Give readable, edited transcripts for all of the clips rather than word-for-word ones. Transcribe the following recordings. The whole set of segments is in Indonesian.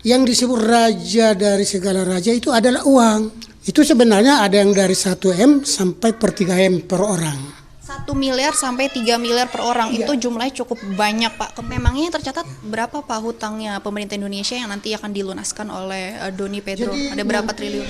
yang disebut raja dari segala raja itu adalah uang. Itu sebenarnya ada yang dari 1 M sampai per 3 M per orang. 1 miliar sampai 3 miliar per orang, itu jumlahnya cukup banyak Pak. Memangnya tercatat berapa Pak hutangnya pemerintah Indonesia yang nanti akan dilunaskan oleh Doni Pedro? Ada berapa triliun?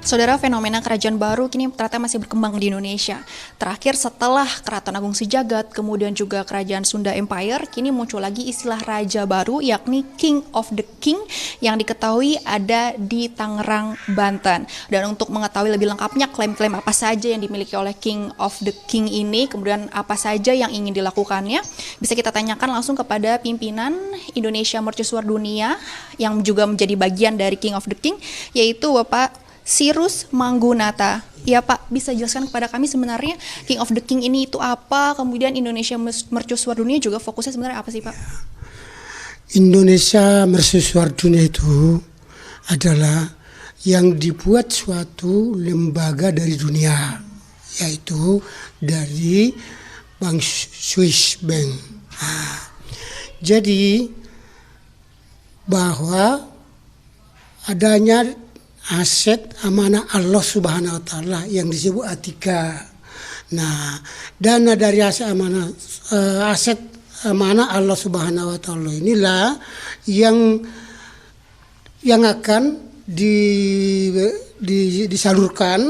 Saudara, fenomena kerajaan baru kini ternyata masih berkembang di Indonesia. Terakhir setelah Keraton Agung Sejagat, kemudian juga Kerajaan Sunda Empire, kini muncul lagi istilah raja baru yakni King of the King yang diketahui ada di Tangerang, Banten. Dan untuk mengetahui lebih lengkapnya klaim-klaim apa saja yang dimiliki oleh King of the King ini, kemudian apa saja yang ingin dilakukannya, bisa kita tanyakan langsung kepada pimpinan Indonesia Mercusuar Dunia yang juga menjadi bagian dari King of the King, yaitu Bapak Sirus Manggunata. Ya Pak, bisa jelaskan kepada kami sebenarnya King of the King ini itu apa? Kemudian Indonesia Mercusuar Dunia juga fokusnya sebenarnya apa sih Pak? Indonesia Mercusuar Dunia itu adalah yang dibuat suatu lembaga dari dunia, yaitu dari Bank Swiss Bank. Jadi bahwa adanya aset amanah Allah Subhanahu wa Ta'ala yang disebut Atika. Nah, dana dari aset amanah Allah Subhanahu wa Ta'ala inilah yang akan disalurkan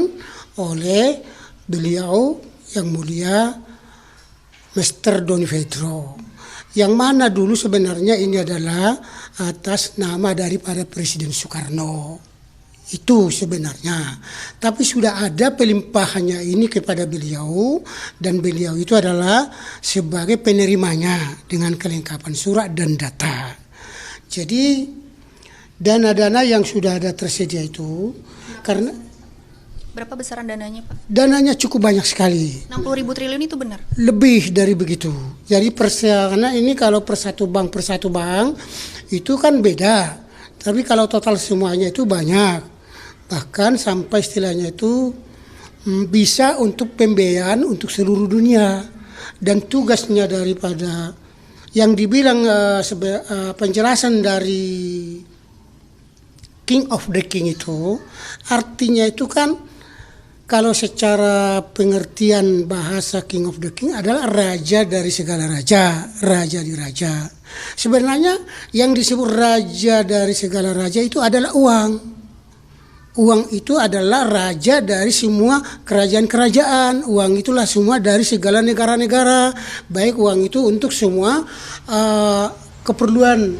oleh beliau yang mulia Mr. Doni Pedro. Yang mana dulu sebenarnya ini adalah atas nama daripada Presiden Soekarno. Itu sebenarnya, tapi sudah ada pelimpahannya ini kepada beliau, dan beliau itu adalah sebagai penerimanya dengan kelengkapan surat dan data. Jadi dana-dana yang sudah ada tersedia itu, karena berapa besaran dananya Pak? Dananya cukup banyak sekali. 60.000 triliun itu benar? Lebih dari begitu. Jadi karena ini kalau per satu bank itu kan beda. Tapi kalau total semuanya itu banyak. Bahkan sampai istilahnya itu bisa untuk pembiayaan untuk seluruh dunia. Dan tugasnya daripada yang dibilang penjelasan dari King of the King itu, artinya itu kan kalau secara pengertian bahasa King of the King adalah raja dari segala raja, raja di raja. Sebenarnya yang disebut raja dari segala raja itu adalah uang. Uang itu adalah raja dari semua kerajaan-kerajaan. Uang itulah semua dari segala negara-negara. Baik uang itu untuk semua keperluan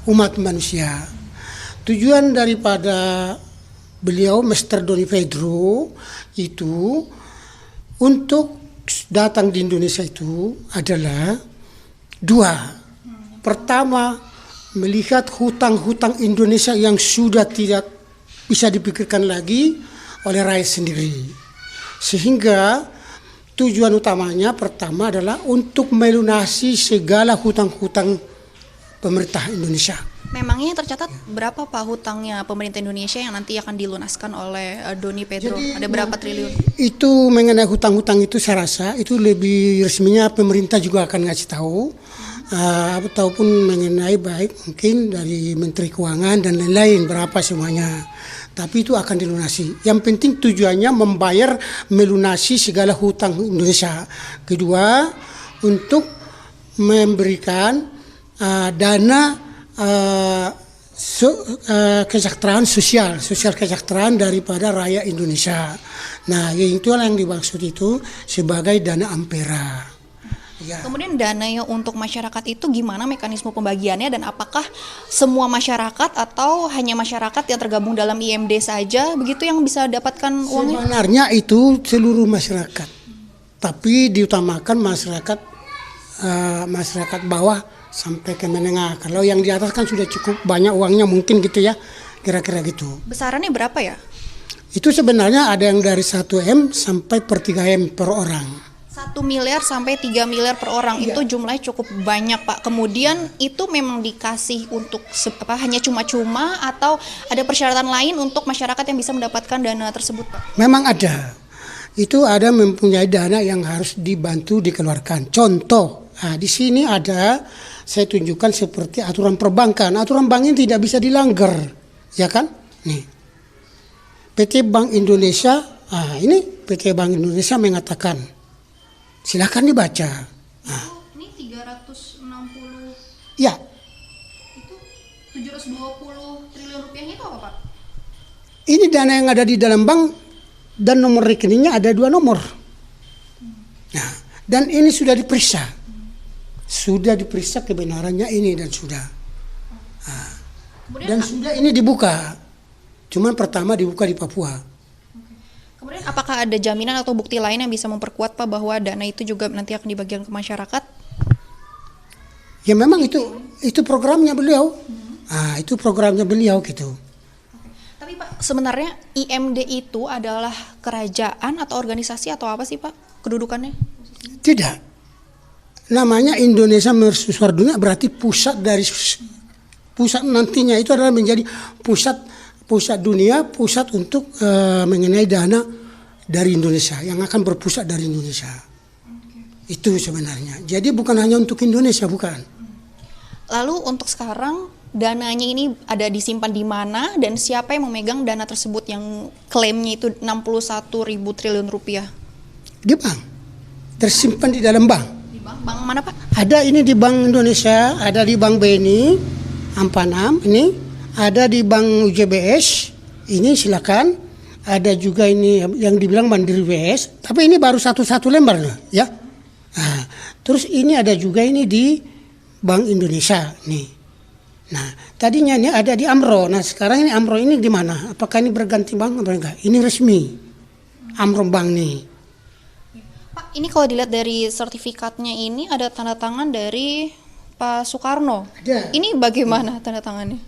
umat manusia. Tujuan daripada beliau Mr. Doni Pedro itu untuk datang di Indonesia itu adalah dua. Pertama, melihat hutang-hutang Indonesia yang sudah tidak bisa dipikirkan lagi oleh rakyat sendiri. Sehingga tujuan utamanya pertama adalah untuk melunasi segala hutang-hutang pemerintah Indonesia. Memangnya tercatat berapa Pak hutangnya pemerintah Indonesia yang nanti akan dilunaskan oleh Doni Pedro? Jadi, ada berapa triliun? Itu mengenai hutang-hutang itu saya rasa itu lebih resminya pemerintah juga akan ngasih tahu. Ataupun mengenai baik mungkin dari Menteri Keuangan dan lain-lain berapa semuanya. Tapi itu akan dilunasi. Yang penting tujuannya membayar melunasi segala hutang Indonesia. Kedua, untuk memberikan dana kesejahteraan sosial kesejahteraan daripada rakyat Indonesia. Nah, itulah yang dimaksud itu sebagai dana Ampera. Ya. Kemudian dana yang untuk masyarakat itu gimana mekanisme pembagiannya, dan apakah semua masyarakat atau hanya masyarakat yang tergabung dalam IMD saja begitu yang bisa dapatkan uangnya? Sebenarnya itu seluruh masyarakat, tapi diutamakan masyarakat bawah sampai ke menengah. Kalau yang di atas kan sudah cukup banyak uangnya mungkin gitu ya, kira-kira gitu. Besarannya berapa ya? Itu sebenarnya ada yang dari 1 M sampai per 3 M per orang. 1 miliar sampai 3 miliar per orang, itu jumlahnya cukup banyak Pak. Kemudian itu memang dikasih untuk hanya cuma-cuma atau ada persyaratan lain untuk masyarakat yang bisa mendapatkan dana tersebut Pak? Memang ada. Itu ada mempunyai dana yang harus dibantu dikeluarkan. Contoh Nah, di sini ada saya tunjukkan seperti aturan perbankan. Aturan bank ini tidak bisa dilanggar, ya kan? Nih, PT Bank Indonesia. Ini PT Bank Indonesia mengatakan, silakan dibaca. Ini 360, Ya, itu 720 triliun rupiahnya itu apa Pak? ini dana yang ada di dalam bank dan nomor rekeningnya ada 2 nomor. Nah, dan ini sudah diperiksa. Sudah diperiksa kebenarannya ini dan sudah. Kemudian, Dan sudah ini dibuka. Cuman pertama dibuka di Papua. kemudian apakah ada jaminan atau bukti lain yang bisa memperkuat Pak bahwa dana itu juga nanti akan dibagikan ke masyarakat? Ya memang itu programnya beliau. Itu programnya beliau gitu. Tapi Pak, sebenarnya IMD itu adalah kerajaan atau organisasi atau apa sih Pak kedudukannya? Tidak. Namanya Indonesia Mercusuar Dunia berarti pusat nantinya itu adalah menjadi pusat dunia, pusat untuk mengenai dana dari Indonesia yang akan berpusat dari Indonesia. Itu sebenarnya. Jadi bukan hanya untuk Indonesia, bukan. Lalu untuk sekarang dananya ini ada disimpan di mana dan siapa yang memegang dana tersebut yang klaimnya itu 61.000 triliun rupiah? Di bank. Tersimpan di dalam bank. Di bank mana Pak? Ada ini di Bank Indonesia, ada di Bank BNI, Ampanam ini, ada di Bank UJBS, ini silakan. Ada juga ini yang dibilang Mandiri WS, tapi ini baru satu lembar loh, ya. Nah, terus ini ada juga ini di Bank Indonesia nih. Nah, tadinya ini ada di Amro. Nah, sekarang ini Amro ini di mana? Apakah ini berganti bank atau enggak? Ini resmi. Amro Bank nih. Pak, ini kalau dilihat dari sertifikatnya ini ada tanda tangan dari Pak Soekarno. Ada. Ini bagaimana tanda tangannya?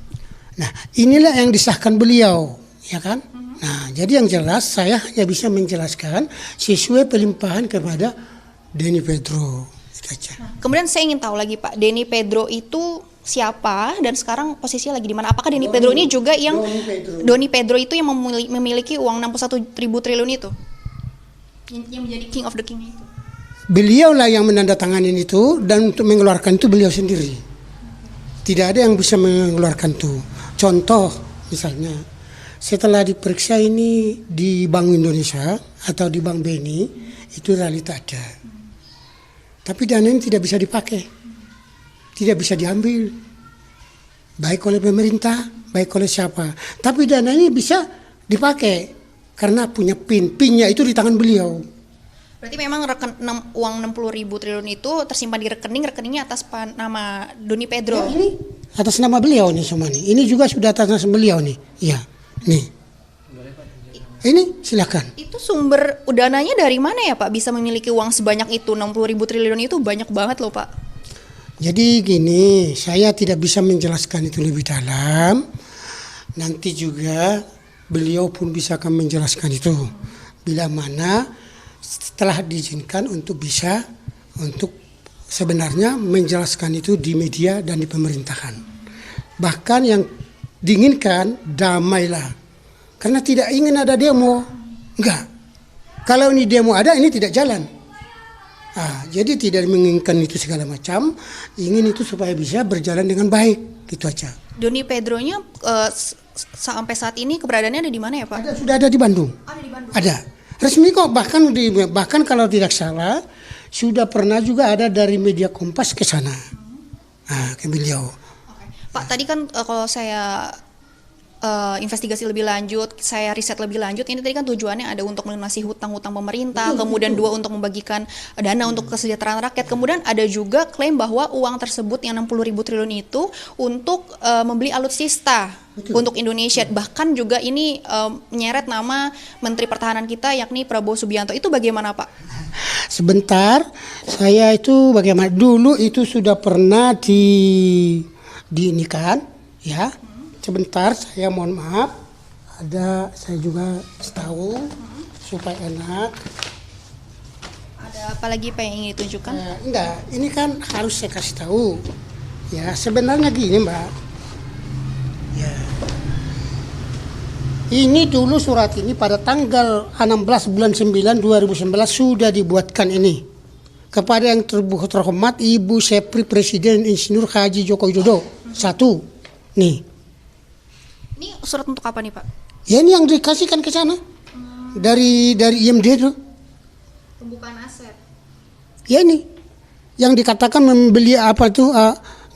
Nah, inilah yang disahkan beliau, ya kan? Nah, jadi yang jelas saya hanya bisa menjelaskan sesuai pelimpahan kepada Denny Pedro. Itu aja. Kemudian saya ingin tahu lagi Pak, Denny Pedro itu siapa dan sekarang posisinya lagi di mana? Apakah Denny Pedro ini juga yang Doni Pedro itu yang memiliki uang 61.000 triliun itu? Yang menjadi king of the king itu. Beliaulah yang menandatangani itu dan untuk mengeluarkan itu beliau sendiri. Tidak ada yang bisa mengeluarkan itu. Contoh misalnya setelah diperiksa ini di Bank Indonesia atau di Bank BNI itu realita ada. Tapi dana ini tidak bisa dipakai. Tidak bisa diambil. Baik oleh pemerintah, baik oleh siapa. Tapi dana ini bisa dipakai karena punya PIN. PIN-nya itu di tangan beliau. Berarti memang uang 60.000 triliun itu tersimpan di rekeningnya atas nama Doni Pedro. Ya, ini atas nama beliau nih semua nih. Ini juga sudah atas nama beliau nih. Iya, nih. Ini silakan. Itu sumber dananya dari mana ya Pak bisa memiliki uang sebanyak itu? 60.000 triliun itu banyak banget loh Pak. Jadi gini, saya tidak bisa menjelaskan itu lebih dalam. Nanti juga beliau pun bisa akan menjelaskan itu. Bila mana setelah diizinkan untuk sebenarnya menjelaskan itu di media dan di pemerintahan. Bahkan yang diinginkan damailah. Karena tidak ingin ada demo. Enggak. Kalau ini demo ada, ini tidak jalan. Jadi tidak menginginkan itu segala macam. Ingin itu supaya bisa berjalan dengan baik. Gitu aja. Doni Pedro-nya sampai saat ini keberadaannya ada di mana ya Pak? Sudah ada di Bandung. Ada di Bandung. Ada. Resmi kok. Bahkan kalau tidak salah, sudah pernah juga ada dari media Kompas ke sana. Ke beliau. Oke. Pak, tadi kan kalau saya investigasi lebih lanjut, saya riset lebih lanjut, ini tadi kan tujuannya ada untuk melunasi hutang-hutang pemerintah, kemudian 2 untuk membagikan dana untuk kesejahteraan rakyat, kemudian ada juga klaim bahwa uang tersebut yang 60.000 triliun itu untuk membeli alutsista untuk Indonesia, bahkan juga ini menyeret nama Menteri Pertahanan kita yakni Prabowo Subianto. Itu bagaimana Pak? Sebentar, saya itu bagaimana dulu itu sudah pernah diinikan, ya. Sebentar, saya mohon maaf. Saya juga tahu supaya enak. Ada apa lagi Pak yang ingin ditunjukkan? Enggak, ini kan harus saya kasih tahu. Ya, sebenarnya gini Mbak. Ya. Ini dulu surat ini pada tanggal 16 bulan 9 2019 sudah dibuatkan ini. kepada yang terhormat Ibu Sepri Presiden Insinyur Haji Joko Widodo. Satu, nih. Ini surat untuk apa nih Pak? Ya ini yang dikasihkan ke sana dari IMD itu. Pembukaan aset. Ya ini yang dikatakan membeli apa tuh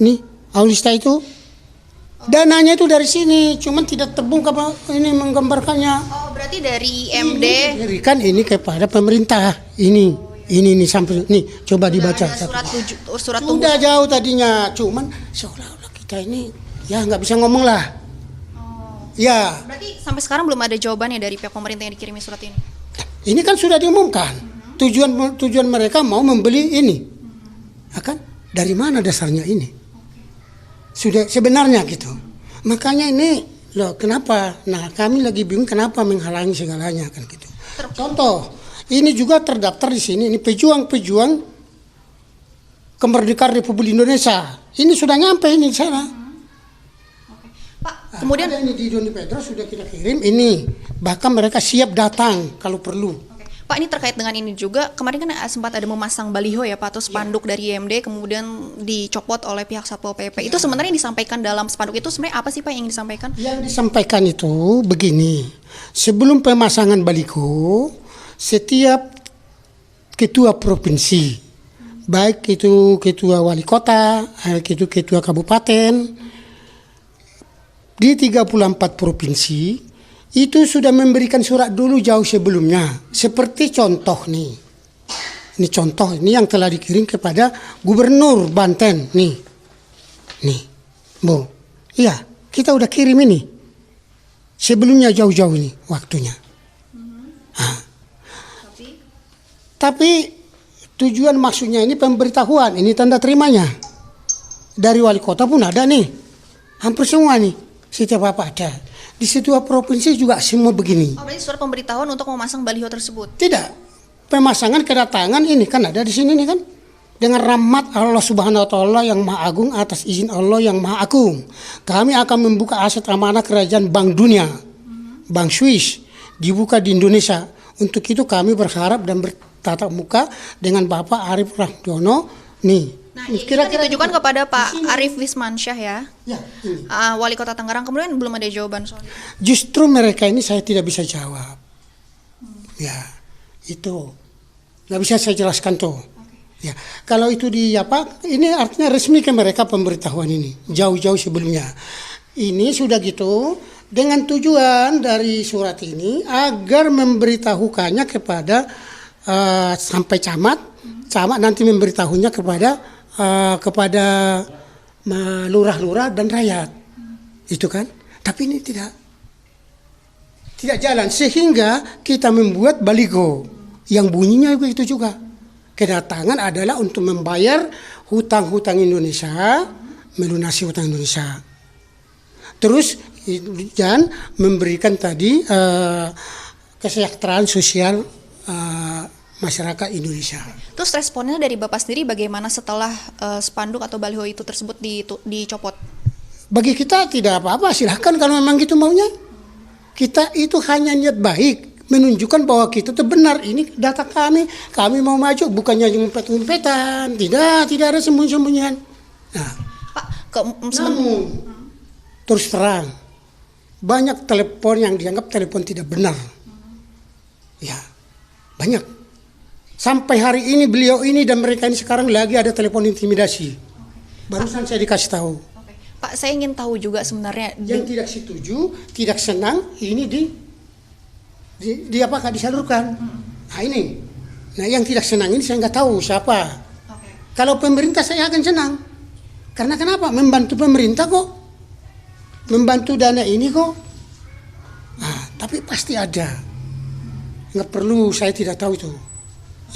nih Aulista itu. Dananya itu dari sini, cuman tidak terbongkar ini menggambarkannya. Oh, berarti dari IMD Diberikan ini kepada pemerintah. Ini sampai nih coba dibaca. ada surat Sudah jauh tadinya, cuman seolah-olah kita ini ya nggak bisa ngomong lah. Ya, Berarti sampai sekarang belum ada jawabannya dari pihak pemerintah yang dikirimi surat ini. ini kan sudah diumumkan. Tujuan mereka mau membeli ini. Akan dari mana dasarnya ini? Sudah sebenarnya gitu. Makanya ini loh kenapa? Nah, kami lagi bingung kenapa menghalangi segalanya kan gitu. Contoh, ini juga terdaftar di sini ini pejuang-pejuang kemerdekaan Republik Indonesia. Ini sudah nyampe ini di sana. Pak, kemudian Ada ini di Doni Pedro sudah kita kirim ini. Bahkan mereka siap datang kalau perlu. Pak, ini terkait dengan ini juga, kemarin kan sempat ada memasang baliho ya Pak, atau spanduk dari IMD kemudian dicopot oleh pihak Satpol PP. Itu sebenarnya yang disampaikan dalam spanduk itu sebenarnya apa sih Pak yang disampaikan? Yang disampaikan itu begini, sebelum pemasangan baliho, setiap ketua provinsi, baik itu ketua wali kota, baik itu ketua kabupaten, di 34 provinsi, itu sudah memberikan surat dulu jauh sebelumnya. Seperti contoh nih. Ini contoh ini yang telah dikirim kepada Gubernur Banten nih. Nih. Bu. Iya, kita udah kirim ini. Sebelumnya jauh-jauh ini waktunya. Tapi tujuan maksudnya ini pemberitahuan, ini tanda terimanya. Dari wali kota pun ada nih. Hampir semua nih. Setiap apa ada. Di setiap provinsi juga semua begini. Oh, berarti surat pemberitahuan untuk memasang baliho tersebut? Tidak. Pemasangan kedatangan ini kan ada di sini nih kan. Dengan rahmat Allah Subhanahu wa taala yang Maha Agung atas izin Allah yang Maha Agung. Kami akan membuka aset amanah kerajaan Bank Dunia. Bank Swiss dibuka di Indonesia. Untuk itu kami berharap dan bertatap muka dengan Bapak Arief Rahdono nih. Nah, ini kan ditujukan kepada Pak Arief Wismansyah ya, Ya, ini. Wali Kota Tangerang. Kemudian belum ada jawaban soal itu. Justru mereka ini saya tidak bisa jawab. Ya, itu nggak bisa saya jelaskan tuh. Ya, kalau itu di apa? Ini artinya resmi ke mereka pemberitahuan ini jauh-jauh sebelumnya. Ini sudah gitu dengan tujuan dari surat ini agar memberitahukannya kepada sampai camat nanti memberitahunya kepada lurah-lurah dan rakyat. Itu kan. Tapi ini tidak jalan sehingga kita membuat baliho yang bunyinya itu juga. Kedatangan adalah untuk membayar hutang-hutang Indonesia, melunasi hutang Indonesia. Terus dan memberikan tadi kesejahteraan sosial masyarakat Indonesia. Terus responnya dari Bapak sendiri bagaimana setelah spanduk atau baliho itu tersebut dicopot? Bagi kita tidak apa-apa, silahkan kalau memang gitu maunya. Kita itu hanya niat baik, menunjukkan bahwa kita itu benar, ini data kami mau maju, bukannya ngumpet-ngumpetan, tidak ada sembunyi-sembunyian. Nah, Pak, namun terus terang, banyak telepon yang dianggap telepon tidak benar. Ya, banyak. Sampai hari ini beliau ini dan mereka ini sekarang lagi ada telepon intimidasi. Barusan saya dikasih tahu. Pak, saya ingin tahu juga sebenarnya Yang tidak setuju, tidak senang, ini di apakah disalurkan. Nah ini. Nah yang tidak senang ini saya nggak tahu siapa. Kalau pemerintah saya akan senang. Karena kenapa? Membantu pemerintah kok. Membantu dana ini kok. Nah, tapi pasti ada. Nggak perlu, saya tidak tahu itu.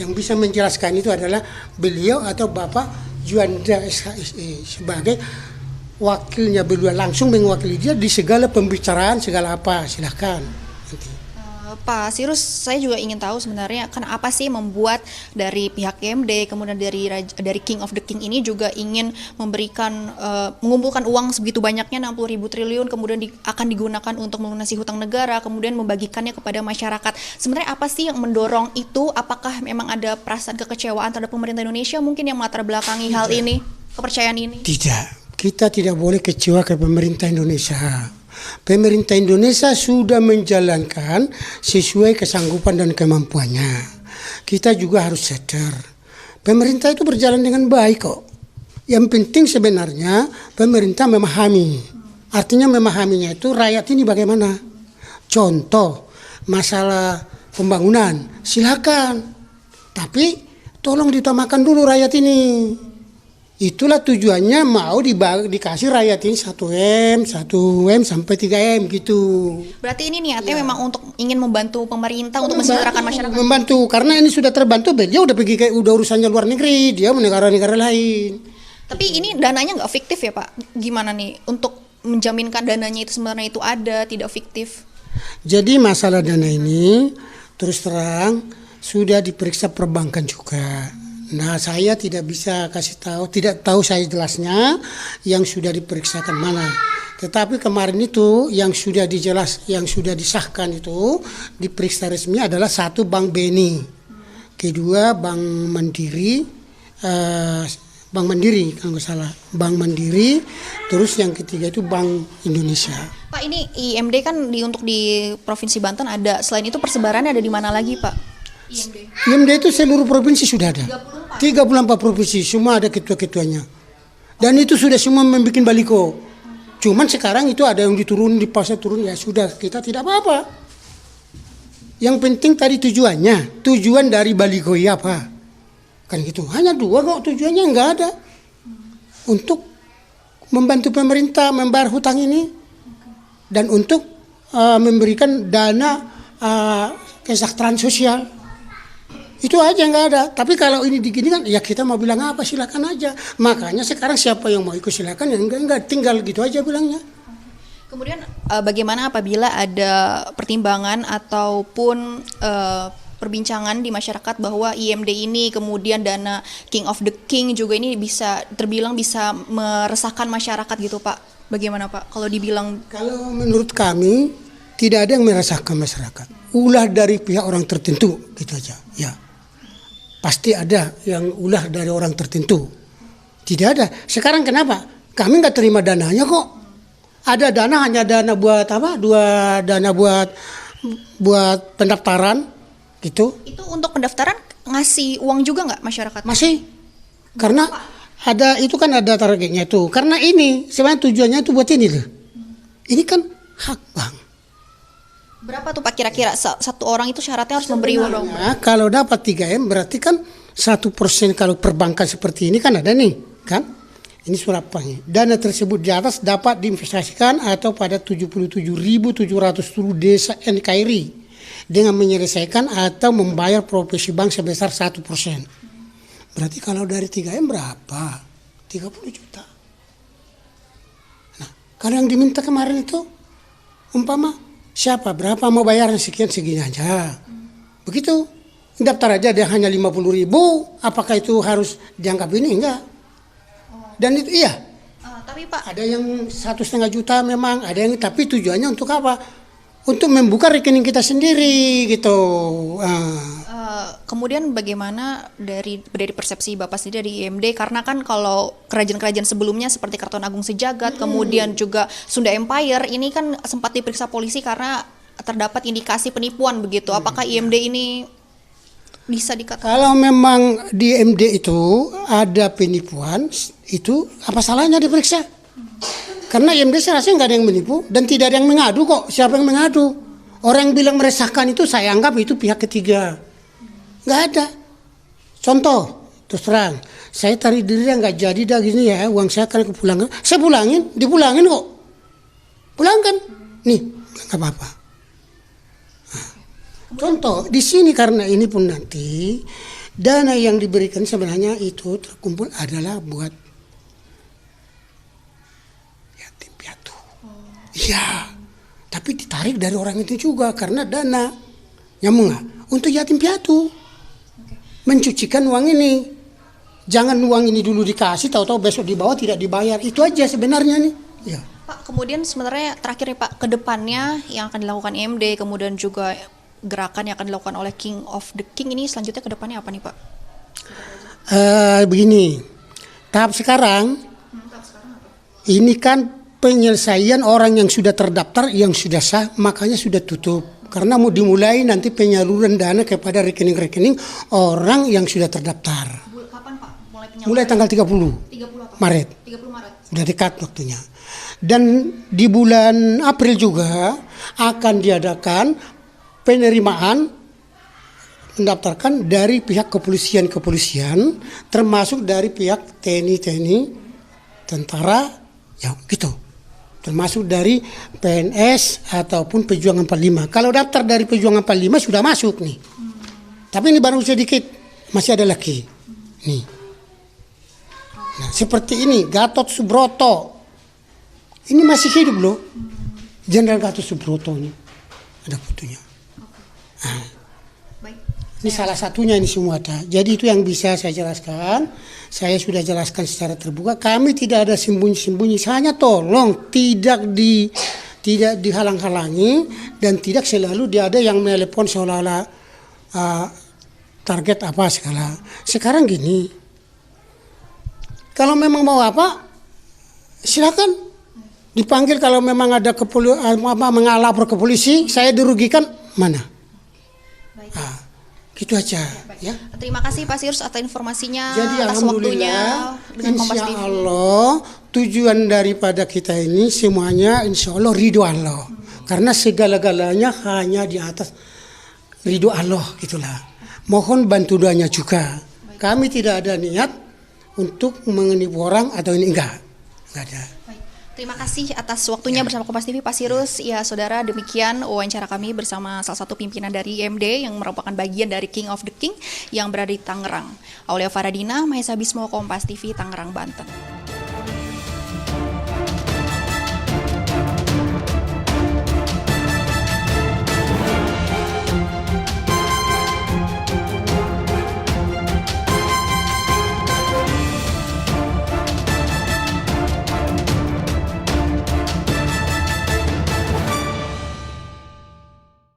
Yang bisa menjelaskan itu adalah beliau atau Bapak Juanda SHSE sebagai wakilnya, beliau langsung mewakili dia di segala pembicaraan, segala apa. Silahkan. Nanti. Pak Sirus, saya juga ingin tahu sebenarnya kenapa sih membuat dari pihak IMD, kemudian dari King of the King ini juga ingin memberikan mengumpulkan uang sebegitu banyaknya 60.000 triliun, kemudian akan digunakan untuk melunasi hutang negara, kemudian membagikannya kepada masyarakat. Sebenarnya apa sih yang mendorong itu? Apakah memang ada perasaan kekecewaan terhadap pemerintah Indonesia mungkin yang melatar belakangi hal ini, kepercayaan ini? Tidak, kita tidak boleh kecewa ke pemerintah Indonesia. Pemerintah Indonesia sudah menjalankan sesuai kesanggupan dan kemampuannya. Kita juga harus sadar, pemerintah itu berjalan dengan baik kok. Yang penting sebenarnya pemerintah memahami. Artinya memahaminya itu rakyat ini bagaimana. Contoh, masalah pembangunan, silakan. Tapi tolong diutamakan dulu rakyat ini. Itulah tujuannya mau dikasih rakyat ini 1M sampai 3M gitu. Berarti ini niatnya memang untuk ingin membantu pemerintah untuk mensejahterakan masyarakat. Membantu, karena ini sudah terbantu, beliau udah pergi udah urusannya luar negeri, dia negara-negara lain. Tapi ini dananya nggak fiktif ya Pak? Gimana nih untuk menjaminkan dananya itu sebenarnya itu ada, tidak fiktif? Jadi masalah dana ini terus terang sudah diperiksa perbankan juga. Nah, saya tidak bisa kasih tahu, tidak tahu saya jelasnya yang sudah diperiksakan mana. Tetapi kemarin itu yang sudah disahkan itu diperiksa resmi adalah satu Bank BNI, kedua Bank Mandiri, kalau nggak salah, Bank Mandiri, terus yang ketiga itu Bank Indonesia. Pak, ini IMD kan untuk di Provinsi Banten ada, selain itu persebarannya ada di mana lagi Pak? IMD itu seluruh provinsi sudah ada. 34 provinsi, semua ada ketua-ketuanya. Dan itu sudah semua membuat baliho. Cuman sekarang itu ada yang diturun, dipaksa turun, ya sudah, kita tidak apa-apa. Yang penting tadi tujuan dari baliho ya apa? Kan gitu, hanya dua kok tujuannya, enggak ada. Untuk membantu pemerintah membayar hutang ini dan untuk memberikan dana kesejahteraan sosial. Itu aja, nggak ada. Tapi kalau ini diginikan, ya kita mau bilang apa, silakan aja. Makanya sekarang siapa yang mau ikut silakan, ya enggak, tinggal gitu aja bilangnya. Kemudian bagaimana apabila ada pertimbangan ataupun perbincangan di masyarakat bahwa IMD ini kemudian dana King of the King juga ini bisa terbilang bisa meresahkan masyarakat gitu Pak? Bagaimana Pak kalau dibilang? Kalau menurut kami tidak ada yang meresahkan masyarakat. Ulah dari pihak orang tertentu gitu aja. Ya. Pasti ada yang ulah dari orang tertentu. Tidak ada. Sekarang kenapa? Kami nggak terima dananya kok. Ada dana, hanya dana buat apa? Dana buat pendaftaran gitu. Itu untuk pendaftaran ngasih uang juga nggak masyarakat? Masih. Karena ada itu kan ada targetnya itu. Karena ini sebenarnya tujuannya itu buat ini loh. Ini kan hak bank. Berapa tuh Pak kira-kira satu orang itu syaratnya harus memberi uang? Kalau dapat 3M berarti kan 1% kalau perbankan seperti ini kan ada nih kan. Ini surat apanya. Dana tersebut di atas dapat diinvestasikan atau pada 77.700 seluruh desa NKRI dengan menyelesaikan atau membayar profesi bank sebesar 1%. Berarti kalau dari 3M berapa? 30 juta. Nah, kalau yang diminta kemarin itu umpama siapa berapa mau bayaran sekian segini aja. Begitu. Daftar aja dia hanya 50.000. Apakah itu harus dianggap ini? Enggak. Dan itu iya. Tapi Pak, ada yang 1,5 juta memang, ada yang tapi tujuannya untuk apa? Untuk membuka rekening kita sendiri gitu. Kemudian bagaimana dari persepsi Bapak sendiri dari IMD, karena kan kalau kerajaan-kerajaan sebelumnya seperti Keraton Agung Sejagat, kemudian juga Sunda Empire ini kan sempat diperiksa polisi karena terdapat indikasi penipuan begitu. Apakah IMD ini bisa dikatakan? Kalau memang di IMD itu ada penipuan, itu apa salahnya diperiksa? Karena IMD saya rasa nggak ada yang menipu dan tidak ada yang mengadu kok. Siapa yang mengadu? Orang yang bilang meresahkan itu saya anggap itu pihak ketiga. Nggak ada. Contoh, terus terang, saya tarik diri nggak jadi dah gini ya, uang saya akan kepulangkan. Saya dipulangin kok. Pulangkan. Nih, nggak apa-apa. Nah, contoh, di sini karena ini pun nanti, dana yang diberikan sebenarnya itu terkumpul adalah buat Iya, tapi ditarik dari orang itu juga karena dana Nyambung nggak? Untuk yatim piatu. Mencucikan uang ini. Jangan uang ini dulu dikasih, tahu-tahu besok dibawa tidak dibayar. Itu aja sebenarnya nih. Ya. Pak, kemudian sebenarnya terakhir nih Pak, ke depannya yang akan dilakukan IMD, kemudian juga gerakan yang akan dilakukan oleh King of the King ini selanjutnya ke depannya apa nih Pak? Begini, tahap sekarang ini kan penyelesaian orang yang sudah terdaftar, yang sudah sah, makanya sudah tutup. Karena mau dimulai nanti penyaluran dana kepada rekening-rekening orang yang sudah terdaftar. Kapan Pak? Mulai tanggal 30 30 apa? Maret. 30 Maret. Sudah dekat waktunya. Dan di bulan April juga akan diadakan penerimaan mendaftarkan dari pihak kepolisian termasuk dari pihak TNI, tentara, ya gitu. Termasuk dari PNS ataupun Pejuang 45. Kalau daftar dari Pejuang 45 sudah masuk nih. Tapi ini baru sedikit, masih ada lagi. Nih. Nah, seperti ini, Gatot Subroto. Ini masih hidup loh. Jenderal Gatot Subroto ini. Ada fotonya. Nah. Ini salah satunya ini semua ada. Jadi itu yang bisa saya jelaskan. Saya sudah jelaskan secara terbuka. Kami tidak ada sembunyi-sembunyi. Hanya tolong tidak dihalang-halangi dan tidak selalu dia ada yang menelepon seolah-olah target apa segala. Sekarang gini, kalau memang mau apa, silakan dipanggil. Kalau memang ada mengalapor ke polisi, saya dirugikan mana? Gitu aja, ya. Terima kasih Pak Sirus atas informasinya, Jadi atas waktunya dengan Kompas insya TV. Allah tujuan daripada kita ini semuanya insya Allah ridho Allah. Karena segala-galanya hanya di atas ridho Allah gitulah. Mohon bantu doanya juga. Kami tidak ada niat untuk menipu orang atau ini enggak ada. Terima kasih atas waktunya bersama Kompas TV Pak Sirus. Ya saudara, demikian wawancara kami bersama salah satu pimpinan dari IMD yang merupakan bagian dari King of the King yang berada di Tangerang. Aulia Faradina, Mahesa Bismo, Kompas TV, Tangerang, Banten.